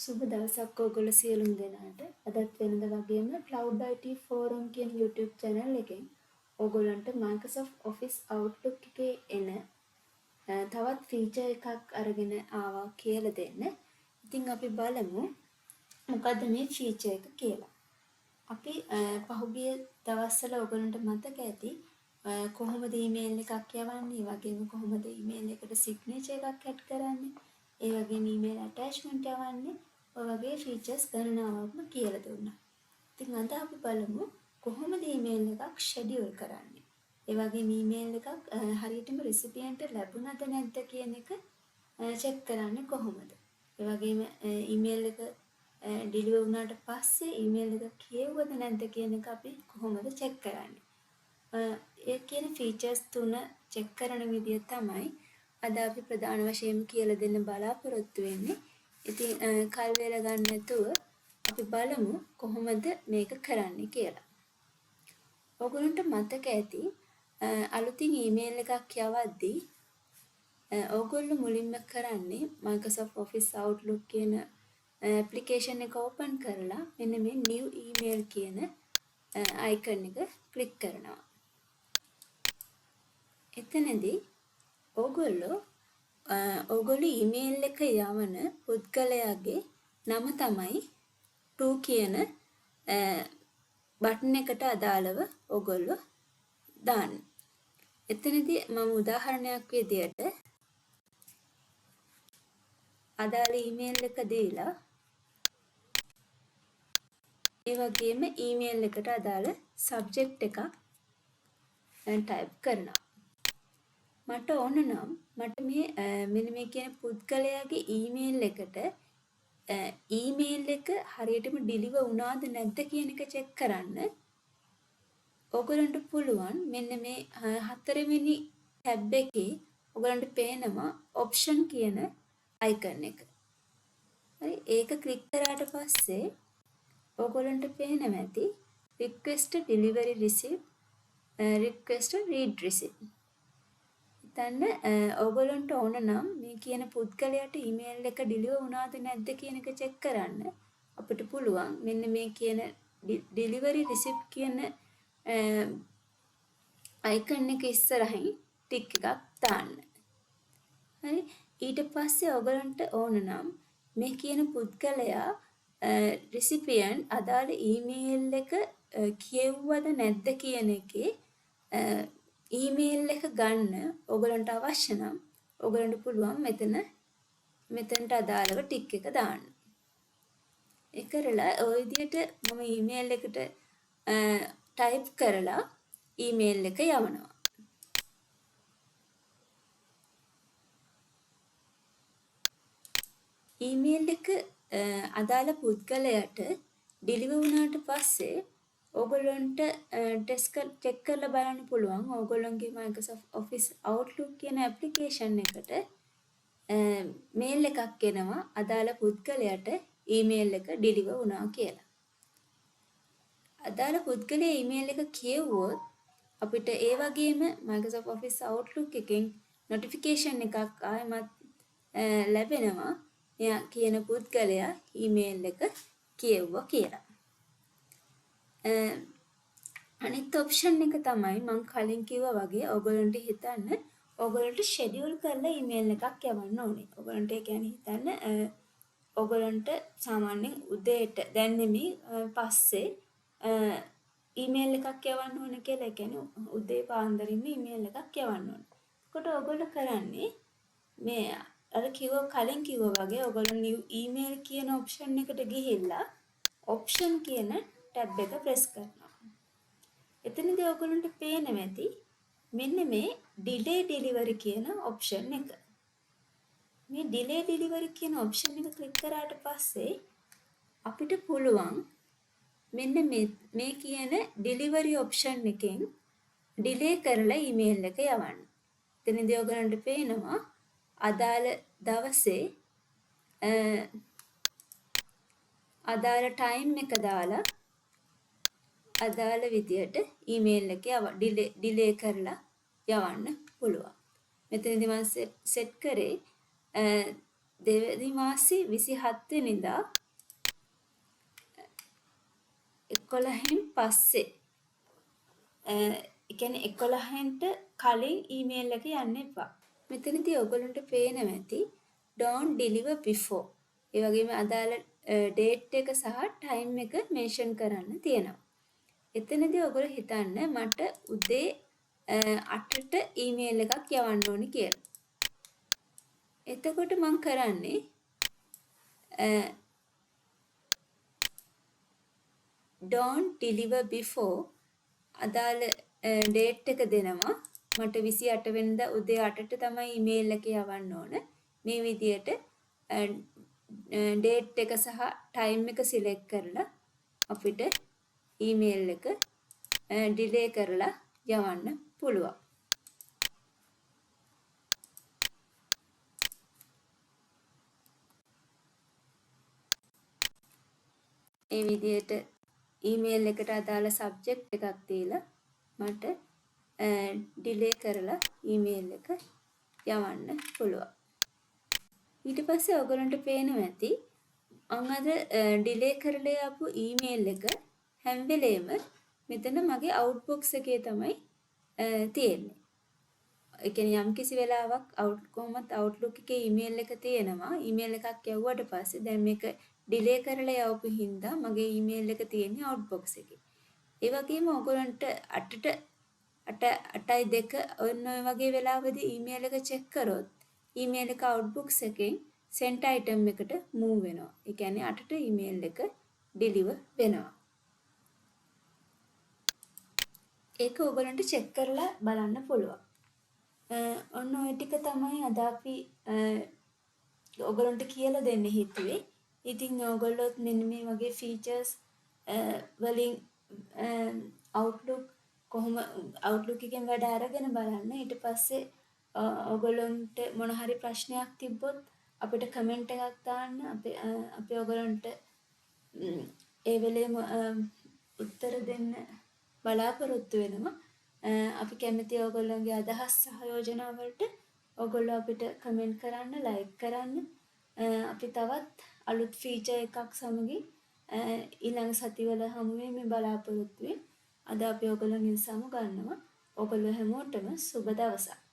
සුබ දවසක් ඔයගොල්ලෝ සියලුම දෙනාට. අදත් වෙනද වගේම Cloud IT Forum කියන YouTube channel එකෙන් ඔයගොල්ලන්ට Microsoft Office Outlook එකේ එන තවත් feature එකක් අරගෙන ආවා කියලා දෙන්න. ඉතින් අපි බලමු මොකද්ද මේ feature එක කියලා. අපි පහුගිය දවස්වල ඔයගොල්ලන්ට මතක ඇති කොහොමද email එකක් යවන්නේ, ඒ වගේම කොහොමද email එකට signature එකක් add කරන්නේ, ඒ වගේම email attachment යවන්නේ, ඔය වගේ features ගණනාවක්ම කියලා දුන්නා. ඉතින් අද අපි බලමු කොහොමද email එකක් schedule කරන්නේ. ඒ වගේම email එකක් හරියටම recipient ලැබුණද නැද්ද කියන එක check කරන්නේ කොහොමද. ඒ වගේම email එක deliver වුණාට පස්සේ email එක කියවුවද නැද්ද කියන එක අපි කොහොමද check කරන්නේ. ඒ කියන features තුන check කරන විදිය තමයි අද අපි ප්‍රධාන වශයෙන් කියලා දෙන්න බලාපොරොත්තු වෙන්නේ. ඉතින් කල් වේල ගන්න නැතුව අපි බලමු කොහොමද මේක කරන්නේ කියලා. ඔයගොල්ලන්ට මතක ඇති අලුතින් email එකක් යවද්දී ඔයගොල්ලෝ මුලින්ම කරන්නේ Microsoft Office Outlook කියන application එක open කරලා මෙන්න මේ new email කියන icon එක click කරනවා. එතනදී ඔයගොල්ලෝ email එක යවන පුද්ගලයාගේ නම තමයි to කියන බටන් එකට අදාළව ඔයගොල්ලෝ දාන්න. එතනදී මම උදාහරණයක් විදියට අදාළ email එක දීලා ඒ වගේම email එකට අදාළ subject එකක් type කරනවා. මට ඕන නම් මට මෙන්න මේ කියන පුද්ගලයාගේ email එකට email එක හරියටම deliver වුණාද නැද්ද කියන එක check කරන්න ඔයගොල්ලන්ට පුළුවන් මෙන්න මේ හතරවෙනි tab එකේ ඔයගොල්ලන්ට පේනවා option කියන icon එක. හරි ඒක click කරාට පස්සේ ඔයගොල්ලන්ට පේනවා ඇති request delivery receipt request read receipt. දැන් ඔයගොල්ලන්ට ඕන නම් මේ කියන පුද්ගලයාට email එක deliver වුණාද නැද්ද කියන එක check කරන්න අපිට පුළුවන් මෙන්න මේ කියන delivery receipt කියන icon එක ඉස්සරහින් tick එකක් දාන්න. හරි ඊට පස්සේ ඔයගොල්ලන්ට ඕන නම් මේ කියන පුද්ගලයා recipient අදාළ email එක කියවුවද නැද්ද කියන එකේ email එක ගන්න ඔයගලන්ට අවශ්‍ය නම් ඔයගලන්ට පුළුවන් මෙතනට අදාළව ටික් එක දාන්න. ඒ කරලා ওই විදිහට මම email එකට type කරලා email එක යවනවා. email එක අදාළ පුද්ගලයාට deliver වුණාට පස්සේ ඔයගොල්ලන්ට check කරලා බලන්න පුළුවන් ඔයගොල්ලන්ගේ Microsoft Office Outlook කියන application එකට mail එකක් එනවා අදාළ පුද්ගලයාට email එක deliver වුණා කියලා. අදාළ පුද්ගලයා email එක කියවුවොත් අපිට ඒ වගේම Microsoft Office Outlook එකෙන් notification එකක් ආයෙමත් ලැබෙනවා එයා කියන පුද්ගලයා email එක කියවුවා කියලා. අනිත් ඔප්ෂන් එක තමයි මම කලින් කිව්වා වගේ ඔයගොල්ලන්ට හිතන්න ඔයගොල්ලන්ට ෂෙඩියුල් කරලා ඊමේල් එකක් යවන්න ඕනේ. ඔයගොල්ලන්ට ඒ කියන්නේ හිතන්න ඔයගොල්ලන්ට සාමාන්‍යයෙන් උදේට දැන් නෙමෙයි පස්සේ ඊමේල් එකක් යවන්න ඕනේ කියලා. ඒ කියන්නේ උදේ පාන්දරින්ම ඊමේල් එකක් යවන්න ඕනේ. එතකොට ඔයගොල්ලෝ කරන්නේ මේ අර කලින් කිව්වා වගේ ඔයගොල්ලෝ new email කියන ඔප්ෂන් එකට ගිහිල්ලා option කියන ටැබ් එක ප්‍රෙස් කරනවා. එතනදී ඔයගොල්ලන්ට පේනවා ඇති මෙන්න මේ delay delivery කියන option එක. මේ delay delivery කියන option එක ක්ලික් කරාට පස්සේ අපිට පුළුවන් මෙන්න මේ කියන delivery option එකෙන් delay කරලා email එක යවන්න. එතනදී ඔයගොල්ලන්ට පේනවා අදාළ දවසේ අදාළ time එක දාලා අදාළ විදියට email එක delay කරලා යවන්න පුළුවන්. මෙතනදී මම set කරේ දෙවැනි මාසේ 27 වෙනිදා 11න් පස්සේ ඒ කියන්නේ 11න්ට කලින් ඊමේල් එක යන්න එපා. මෙතනදී ඔයගොල්ලන්ට පේනවා ඇති don't deliver before. ඒ වගේම අදාළ date එක සහ time එක mention කරන්න තියෙනවා. එතනදී ඔයගොල්ලෝ හිතන්න මට උදේ 8ට ඊමේල් එකක් යවන්න ඕනි කියලා. එතකොට මම කරන්නේ don't deliver before අදාළ date එක දෙනවා. මට 28 වෙනිදා උදේ 8ට තමයි ඊමේල් එක යවන්න ඕන. මේ විදියට date එක සහ time එක select කරලා අපිට ඊමේල් එක delay කරලා යවන්න පුළුවන්. ඒ විදියට ඊමේල් එකට අදාළ සබ්ජෙක්ට් එකක් දීලා මට ඩිලේ කරලා ඊමේල් එක යවන්න පුළුවන්. ඊට පස්සේ ඔයගලන්ට පේනවා ඇති මම අද ඩිලේ කරලා ආපු ඊමේල් එක හැම වෙලේම මෙතන මගේ අවුට්බොක්ස් එකේ තමයි තියෙන්නේ. ඒ කියන්නේ යම් කිසි වෙලාවක් කොහොමත් Outlook එකේ ඊමේල් එක තියෙනවා. ඊමේල් එකක් යවුවට පස්සේ දැන් මේක ඩිලේ කරලා යවපු හින්දා මගේ ඊමේල් එක තියෙන්නේ අවුට්බොක්ස් එකේ. ඒ වගේම ඔයගොල්ලන්ට 8:02 ඔන්න ඔය වගේ වෙලාවදී ඊමේල් එක චෙක් කරොත් ඊමේල් එක අවුට්බොක්ස් එකෙන් sent item එකට move වෙනවා. ඒ කියන්නේ 8ට ඊමේල් එක deliver වෙනවා. ඒක ඔයගොල්ලන්ට චෙක් කරලා බලන්න පුළුවන්. ඔන්න ඔය ටික තමයි අද අපි ඔයගොල්ලන්ට කියලා දෙන්න හිතුවේ. ඉතින් ඔයගොල්ලොත් මෙන්න මේ වගේ ෆීචර්ස් වලින් Outlook කොහොම Outlook එකෙන් වැඩ අරගෙන බලන්න. ඊට පස්සේ ඔයගොල්ලන්ට මොන හරි ප්‍රශ්නයක් තිබ්බොත් අපිට කමෙන්ට් එකක් දාන්න. අපි ඔයගොල්ලන්ට ඒ වෙලේම උත්තර දෙන්න බලාපොරොත්තු වෙනවා. අපි කැමති ඔයගොල්ලන්ගේ අදහස් සහ යෝජනා වලට ඔයගොල්ලෝ අපිට කමෙන්ට් කරන්න, ලයික් කරන්න. අපි තවත් අලුත් ෆීචර් එකක් සමගින් ඊළඟ සතිවල හමු වෙමින් බලාපොරොත්තු වෙමි. අද අපි ඔයගොල්ලන්ගෙන් සමු ගන්නවා. ඔයගොල්ලෝ හැමෝටම සුබ දවසක්.